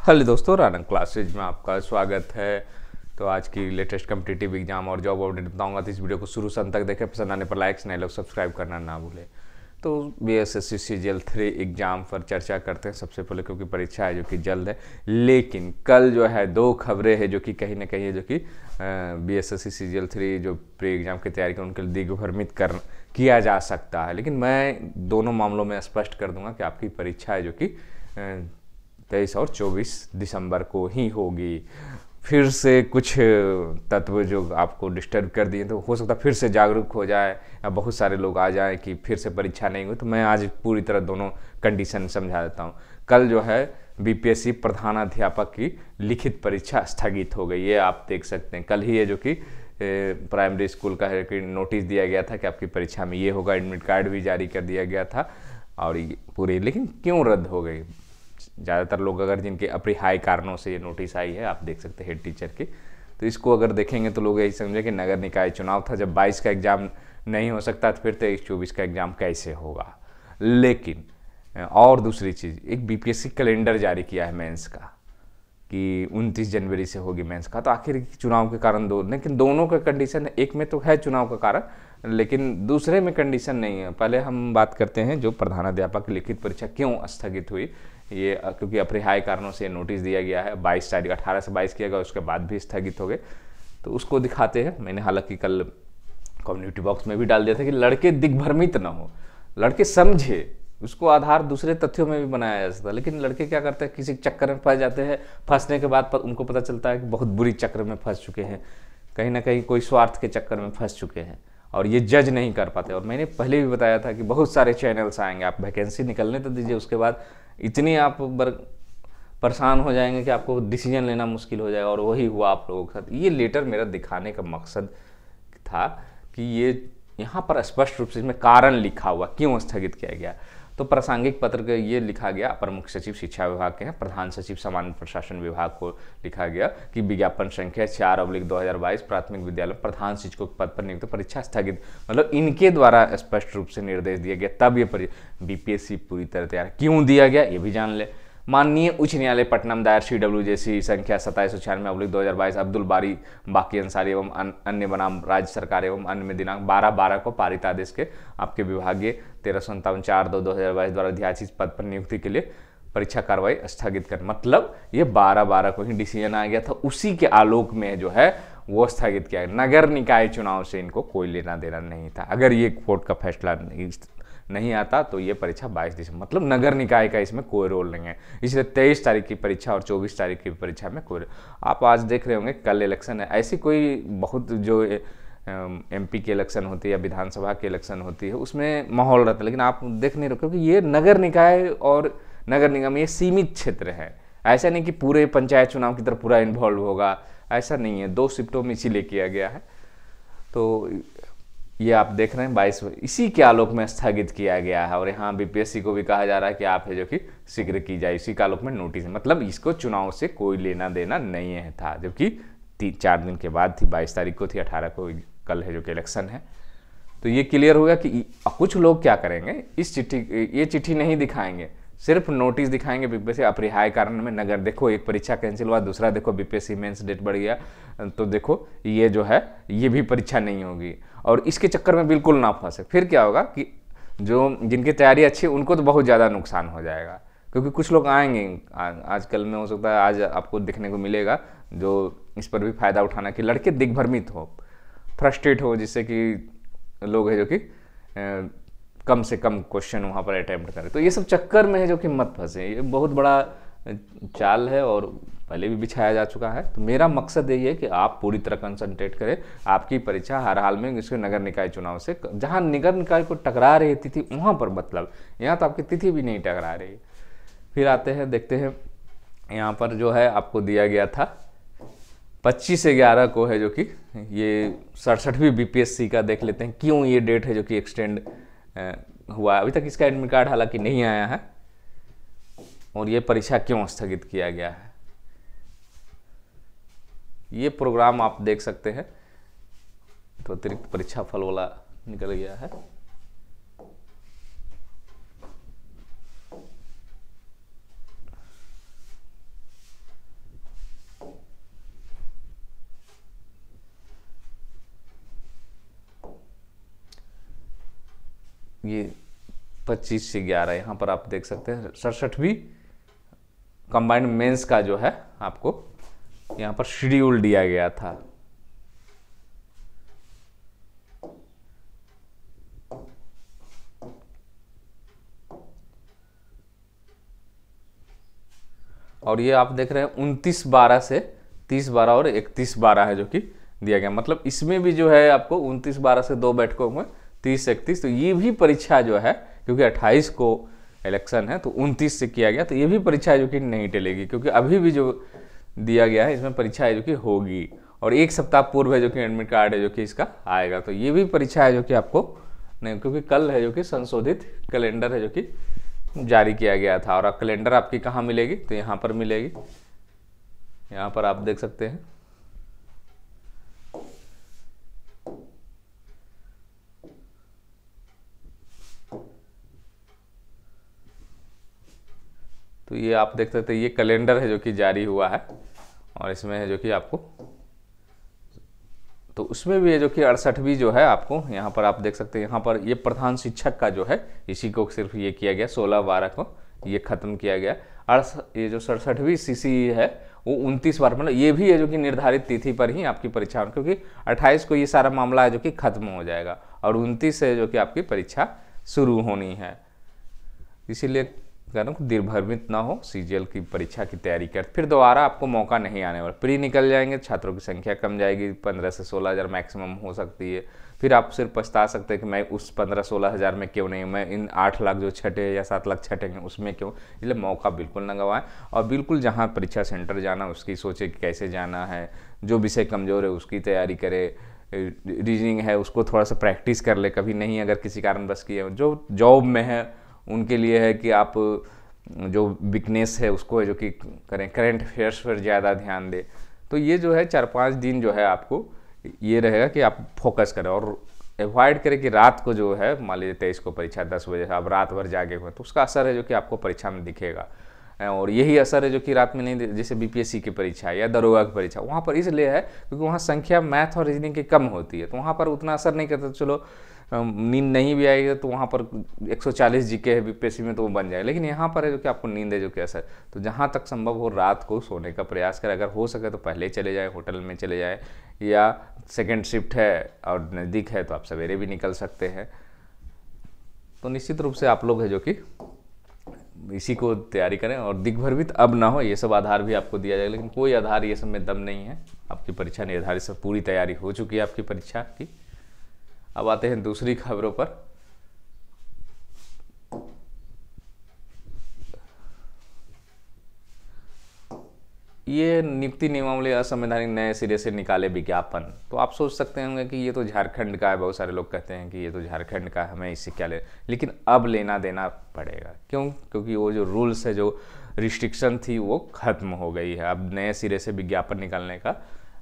Hello दोस्तों, रानक classes में आपका स्वागत है। तो आज की लेटेस्ट कम्पिटिटिव एग्जाम और जॉब अपडेट बताऊंगा, तो इस वीडियो को शुरू से अंत तक देखें। पसंद आने पर लाइक्स, नए लोग सब्सक्राइब करना ना भूलें। तो बीएसएससी सीजीएल 3 एग्ज़ाम पर चर्चा करते हैं सबसे पहले, क्योंकि परीक्षा है जो कि जल्द है। लेकिन कल जो है दो खबरें हैं जो कि कहीं ना कहीं है, जो कि बीएसएससी सीजीएल 3 जो प्री एग्ज़ाम की तैयारी कर उनके लिए दिग्भ्रमित किया जा सकता है। लेकिन मैं दोनों मामलों में स्पष्ट कर दूंगा कि आपकी परीक्षा है जो कि 23 और 24 दिसंबर को ही होगी। फिर से कुछ तत्व जो आपको डिस्टर्ब कर दिए, तो हो सकता है फिर से जागरूक हो जाए या बहुत सारे लोग आ जाएं कि फिर से परीक्षा नहीं हुई। तो मैं आज पूरी तरह दोनों कंडीशन समझा देता हूँ। कल जो है बीपीएससी प्रधानाध्यापक की लिखित परीक्षा स्थगित हो गई, ये आप देख सकते हैं। कल ही है जो कि प्राइमरी स्कूल का है कि नोटिस दिया गया था कि आपकी परीक्षा में ये होगा, एडमिट कार्ड भी जारी कर दिया गया था और ये पूरी। लेकिन क्यों रद्द हो गई? ज़्यादातर लोग अगर जिनके अपरिहार्य कारणों से ये नोटिस आई है, आप देख सकते हैं हेड टीचर की, तो इसको अगर देखेंगे तो लोग यही समझे कि नगर निकाय चुनाव था। जब 22 का एग्ज़ाम नहीं हो सकता तो फिर 23-24 का एग्ज़ाम कैसे होगा। लेकिन और दूसरी चीज़, एक बीपीएससी कैलेंडर जारी किया है मेंस का कि 29 जनवरी से होगी मेंस का। तो आखिर चुनाव के कारण दो, लेकिन दोनों का कंडीशन, एक में तो है चुनाव का कारण, लेकिन दूसरे में कंडीशन नहीं है। पहले हम बात करते हैं जो प्रधानाध्यापक की लिखित परीक्षा क्यों स्थगित हुई। ये क्योंकि अपरिहार्य कारणों से नोटिस दिया गया है। 22 तारीख 18 से 22 किया गया, उसके बाद भी स्थगित हो गए। तो उसको दिखाते हैं। मैंने हालांकि कल कम्युनिटी बॉक्स में भी डाल दिया था कि लड़के दिग्भ्रमित ना हो, लड़के समझे। उसको आधार दूसरे तथ्यों में भी बनाया जा सकता है, लेकिन लड़के क्या करते हैं, किसी चक्कर में फंस जाते हैं। फंसने के बाद उनको पता चलता है कि बहुत बुरी चक्कर में फंस चुके हैं, कहीं ना कहीं कोई स्वार्थ के चक्कर में फंस चुके हैं और ये जज नहीं कर पाते। और मैंने पहले भी बताया था कि बहुत सारे चैनल्स आएंगे, आप वैकेंसी निकलने तो दीजिए, उसके बाद इतनी आप परेशान हो जाएंगे कि आपको डिसीजन लेना मुश्किल हो जाएगा। और वही हुआ आप लोगों के साथ। ये लेटर मेरा दिखाने का मकसद था कि ये यहाँ पर स्पष्ट रूप से इसमें कारण लिखा हुआ क्यों स्थगित किया गया। तो प्रासंगिक पत्र का ये लिखा गया, अपर मुख्य सचिव शिक्षा विभाग के हैं, प्रधान सचिव सामान्य प्रशासन विभाग को लिखा गया कि विज्ञापन संख्या 4/2022 प्राथमिक विद्यालय प्रधान शिक्षकों के पद पर नियुक्त परीक्षा स्थगित। मतलब इनके द्वारा स्पष्ट रूप से निर्देश दिया गया, तब ये बीपीएससी पूरी तरह तैयार। क्यों दिया गया ये भी जान ले। माननीय उच्च न्यायालय पटना में दायर CWJC संख्या 2796/2022 अब्दुल बारी बाकी अंसारी एवं अन्य बनाम राज्य सरकार एवं अन्य में दिनांक 12/12 को पारित आदेश के आपके विभागीय 1357/4/2022 द्वारा अध्यादेशित पद पर नियुक्ति के लिए परीक्षा कार्रवाई स्थगित कर। मतलब ये 12/12 को ही डिसीजन आ गया था, उसी के आलोक में जो है वो स्थगित किया गया। नगर निकाय चुनाव से इनको कोई लेना देना नहीं था। अगर ये कोर्ट का फैसला नहीं आता तो ये परीक्षा 22 दिसंबर, मतलब नगर निकाय का इसमें कोई रोल नहीं है। इसलिए 23 तारीख की परीक्षा और 24 तारीख की परीक्षा में कोई। आप आज देख रहे होंगे कल इलेक्शन है, ऐसी कोई बहुत जो एमपी की इलेक्शन होती है या विधानसभा की इलेक्शन होती है उसमें माहौल रहता है, लेकिन आप देख नहीं रहे, क्योंकि ये नगर निकाय और नगर निगम ये सीमित क्षेत्र है। ऐसा नहीं कि पूरे पंचायत चुनाव की तरफ पूरा इन्वॉल्व होगा, ऐसा नहीं है। 2 शिफ्टों में इसीलिए किया गया है। तो ये आप देख रहे हैं 22, इसी के आलोक में स्थगित किया गया है। और यहाँ बीपीएससी को भी कहा जा रहा है कि आप है जो कि शीघ्र की जाए, इसी के आलोक में नोटिस है। मतलब इसको चुनाव से कोई लेना देना नहीं है था, जबकि 4 दिन के बाद थी, 22 तारीख को थी, 18 को कल है जो कि इलेक्शन है। तो ये क्लियर हो गया कि कुछ लोग क्या करेंगे, इस चिट्ठी, ये चिट्ठी नहीं दिखाएंगे, सिर्फ नोटिस दिखाएंगे बीपीएससी अपरिहार्य कारण में नगर। देखो एक परीक्षा कैंसिल हुआ, दूसरा देखो बीपीएससी मेंस डेट बढ़ गया, तो देखो ये जो है ये भी परीक्षा नहीं होगी। और इसके चक्कर में बिल्कुल ना फंसे। फिर क्या होगा कि जो जिनकी तैयारी अच्छी है उनको तो बहुत ज़्यादा नुकसान हो जाएगा, क्योंकि कुछ लोग आएंगे आजकल में, हो सकता है आज आपको देखने को मिलेगा जो इस पर भी फायदा उठाना कि लड़के दिग्भ्रमित हो, फ्रस्ट्रेट हो, जिससे कि लोग है जो कि कम से कम क्वेश्चन वहाँ पर अटैम्प्ट करें। तो ये सब चक्कर में है जो कि मत फंसे। ये बहुत बड़ा चाल है और पहले भी बिछाया जा चुका है। तो मेरा मकसद यही है कि आप पूरी तरह कंसंट्रेट करें। आपकी परीक्षा हर हाल में इसके नगर निकाय चुनाव से, जहाँ नगर निकाय को टकरा रही तिथि वहाँ पर, मतलब यहाँ तो आपकी तिथि भी नहीं टकरा रही। फिर आते हैं, देखते हैं यहाँ पर जो है आपको दिया गया था 25/11 को है जो कि ये 67वीं बीपीएससी का देख लेते हैं क्यों ये डेट है जो कि एक्सटेंड हुआ। अभी तक इसका एडमिट कार्ड हालांकि नहीं आया है और ये परीक्षा क्यों स्थगित किया गया है। ये प्रोग्राम आप देख सकते हैं, तो अतिरिक्त परीक्षा फल वाला निकल गया है। ये 25 से 11 यहाँ पर आप देख सकते हैं 67वीं कंबाइंड मेंस का जो है आपको यहाँ पर शेड्यूल दिया गया था। और ये आप देख रहे हैं 29/12 से 30/12 और 31/12 है जो कि दिया गया। मतलब इसमें भी जो है आपको 29/12 से 2 बैठकों में 30-31, तो ये भी परीक्षा जो है क्योंकि 28 को इलेक्शन है तो 29 से किया गया, तो ये भी परीक्षा है जो कि नहीं टलेगी, क्योंकि अभी भी जो दिया गया है इसमें परीक्षा है जो कि होगी। और 1 सप्ताह पूर्व है जो कि एडमिट कार्ड है जो कि इसका आएगा, तो ये भी परीक्षा है जो कि आपको नहीं, क्योंकि कल है जो कि संशोधित कैलेंडर है जो कि जारी किया गया था। और कैलेंडर आपकी कहाँ मिलेगी, तो यहाँ पर मिलेगी, यहाँ पर आप देख सकते हैं। तो ये आप देख सकते हैं, ये कैलेंडर है जो कि जारी हुआ है और इसमें है जो कि आपको, तो उसमें भी है जो कि 68वीं जो है आपको यहाँ पर आप देख सकते हैं। यहाँ पर ये प्रधान शिक्षक का जो है इसी को सिर्फ ये किया गया 16/12 को ये खत्म किया गया। ये जो 67वीं सीसी है वो 29/12, मतलब ये भी है जो कि निर्धारित तिथि पर ही आपकी परीक्षा, क्योंकि 28 को ये सारा मामला है जो कि खत्म हो जाएगा और 29 से जो कि आपकी परीक्षा शुरू होनी है। इसीलिए कह रहा हूँ निर्भरमित ना हो, सीजीएल की परीक्षा की तैयारी कर, फिर दोबारा आपको मौका नहीं आने वाला। प्री निकल जाएंगे, छात्रों की संख्या कम जाएगी, 15 से 16 हज़ार मैक्सिमम हो सकती है। फिर आप सिर्फ पछता सकते हैं कि मैं उस 15-16 हज़ार में क्यों नहीं, मैं इन 8 लाख जो छठे या 7 लाख छठेंगे उसमें क्यों। इसलिए मौका बिल्कुल ना गंवाएं और बिल्कुल जहाँ परीक्षा सेंटर जाना उसकी सोचे कि कैसे जाना है, जो विषय कमज़ोर है उसकी तैयारी करे, रीजनिंग है उसको थोड़ा सा प्रैक्टिस कर ले, कभी नहीं अगर किसी कारण बस किए। जो जॉब में है उनके लिए है कि आप जो वीकनेस है उसको है जो कि करें, करंट अफेयर्स पर ज़्यादा ध्यान दें। तो ये जो है 4-5 दिन जो है आपको ये रहेगा कि आप फोकस करें और अवॉइड करें कि रात को जो है, मान लीजिए 23 को परीक्षा 10 बजे से आप रात भर जागे हुए तो उसका असर है जो कि आपको परीक्षा में दिखेगा। और यही असर है जो कि रात में नहीं, जैसे बीपीएससी की परीक्षा या दरोगा की परीक्षा, वहाँ पर इसलिए है क्योंकि वहाँ संख्या मैथ और रीजनिंग की कम होती है, तो वहाँ पर उतना असर नहीं करता। चलो नींद नहीं भी आएगी तो वहाँ पर 140 जीके है बीपीएससी में तो वो बन जाए, लेकिन यहाँ पर है जो कि आपको नींद है जो कि असर, तो जहाँ तक संभव हो रात को सोने का प्रयास करें। अगर हो सके तो पहले चले जाए, होटल में चले जाए, या सेकेंड शिफ्ट है और नज़दीक है तो आप सवेरे भी निकल सकते हैं। तो निश्चित रूप से आप लोग है जो कि इसी को तैयारी करें और दिग्भ्रमित अब ना हो। ये सब आधार भी आपको दिया जाएगा, लेकिन कोई आधार ये सब में दम नहीं है। आपकी परीक्षा निर्धारित से पूरी तैयारी हो चुकी है आपकी परीक्षा की। अब आते हैं दूसरी खबरों पर। ये नियुक्ति नियमावली असंवैधानिक नए सिरे से निकाले विज्ञापन। तो आप सोच सकते होंगे कि ये तो झारखंड का है, बहुत सारे लोग कहते हैं कि ये तो झारखंड का है, हमें इससे क्या ले, लेकिन अब लेना देना पड़ेगा। क्यों? क्योंकि वो जो रूल्स है, जो रिस्ट्रिक्शन थी वो खत्म हो गई है। अब नए सिरे से विज्ञापन निकालने का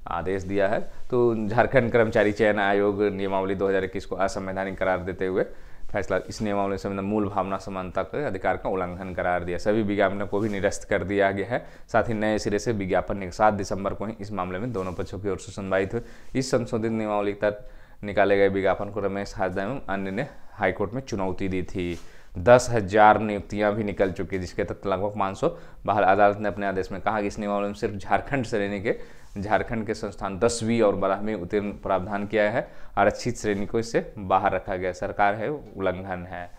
आदेश दिया है। तो झारखंड कर्मचारी चयन आयोग नियमावली 2021 को असंवैधानिक करार देते हुए फैसला, इस नियमावली से मूल भावना समानता के अधिकार का उल्लंघन करार दिया। सभी विज्ञापनों को भी निरस्त कर दिया गया है। साथ ही नए सिरे से विज्ञापन 7 दिसंबर को ही इस मामले में दोनों पक्षों की ओर से सुनवाई हुई। इस संशोधित नियमावली के तहत निकाले गए विज्ञापन को रमेश हाजदा एवं अन्य ने हाईकोर्ट में चुनौती दी थी। 10,000 नियुक्तियां भी निकल चुकी, जिसके तहत लगभग 500 बाहर। अदालत ने अपने आदेश में कहा कि इस नियमावली में सिर्फ झारखंड श्रेणी के संस्थान 10वीं और 12वीं उत्तीर्ण प्रावधान किया है। आरक्षित श्रेणी को इससे बाहर रखा गया। सरकार है उल्लंघन है।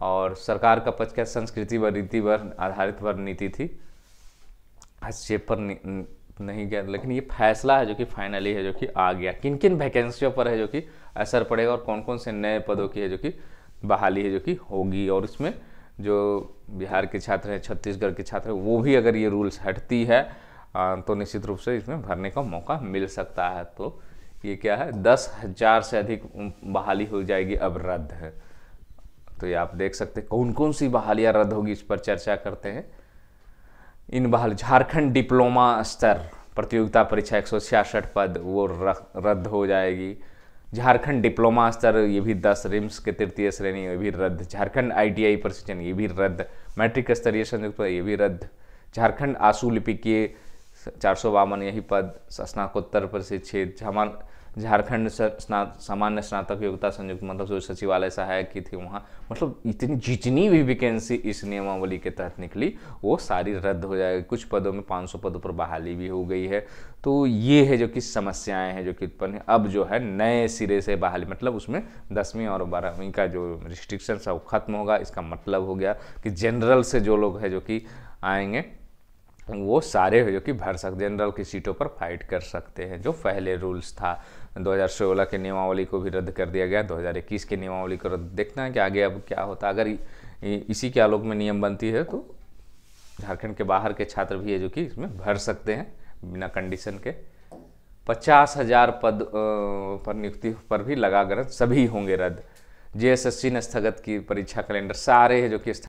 और सरकार का पक्ष क्या, संस्कृति व रीति पर आधारित पर नीति थी, हस्तक्षेप पर नहीं गया। लेकिन ये फैसला है जो कि फाइनली है जो कि आ गया। किन किन वैकेंसियों पर है जो कि असर पड़ेगा और कौन कौन से नए पदों की है जो कि बहाली है जो कि होगी। और इसमें जो बिहार के छात्र हैं, छत्तीसगढ़ के छात्र हैं, वो भी अगर ये रूल्स हटती है तो निश्चित रूप से इसमें भरने का मौका मिल सकता है। तो ये क्या है, 10,000 से अधिक बहाली हो जाएगी अब रद्द है। तो ये आप देख सकते हैं कौन कौन सी बहालियाँ रद्द होगी, इस पर चर्चा करते हैं। इन बहाली, झारखंड डिप्लोमा स्तर प्रतियोगिता परीक्षा 166 पद वो रद्द हो जाएगी। झारखंड डिप्लोमा स्तर ये भी 10, रिम्स के तृतीय श्रेणी ये भी रद्द। झारखंड ITI प्रशिक्षण ये भी रद्द। मैट्रिक स्तरीय संयुक्त ये भी रद्द। झारखंड आशु लिपिकीय 452 यही पद। स्नातकोत्तर प्रशिक्षित झारखंड सामान्य स्नातक योग्यता संयुक्त मतलब जो सचिवालय सहायक की थी वहाँ, मतलब इतनी जितनी भी वैकेंसी इस नियमावली के तहत निकली वो सारी रद्द हो जाएगी। कुछ पदों में 500 पदों पर बहाली भी हो गई है। तो ये है जो कि समस्याएं हैं जो कि उत्पन्न है। अब जो है नए सिरे से बहाली, मतलब उसमें 10वीं और 12वीं का जो रिस्ट्रिक्शन है वो खत्म होगा। इसका मतलब हो गया कि जनरल से जो लोग हैं जो कि आएंगे वो सारे जो कि भर सकते, जनरल की सीटों पर फाइट कर सकते हैं। जो पहले रूल्स था 2016 के नियमावली को भी रद्द कर दिया गया, 2021 के नियमावली को रद्द। देखना है कि आगे अब क्या होता। अगर इसी के आलोक में नियम बनती है तो झारखंड के बाहर के छात्र भी है जो कि इसमें भर सकते हैं बिना कंडीशन के। 50,000 पद पर नियुक्ति पर भी लगा गलत, सभी होंगे रद्द। जेएसएससी ने स्थगित की परीक्षा कैलेंडर, सारे है जो कि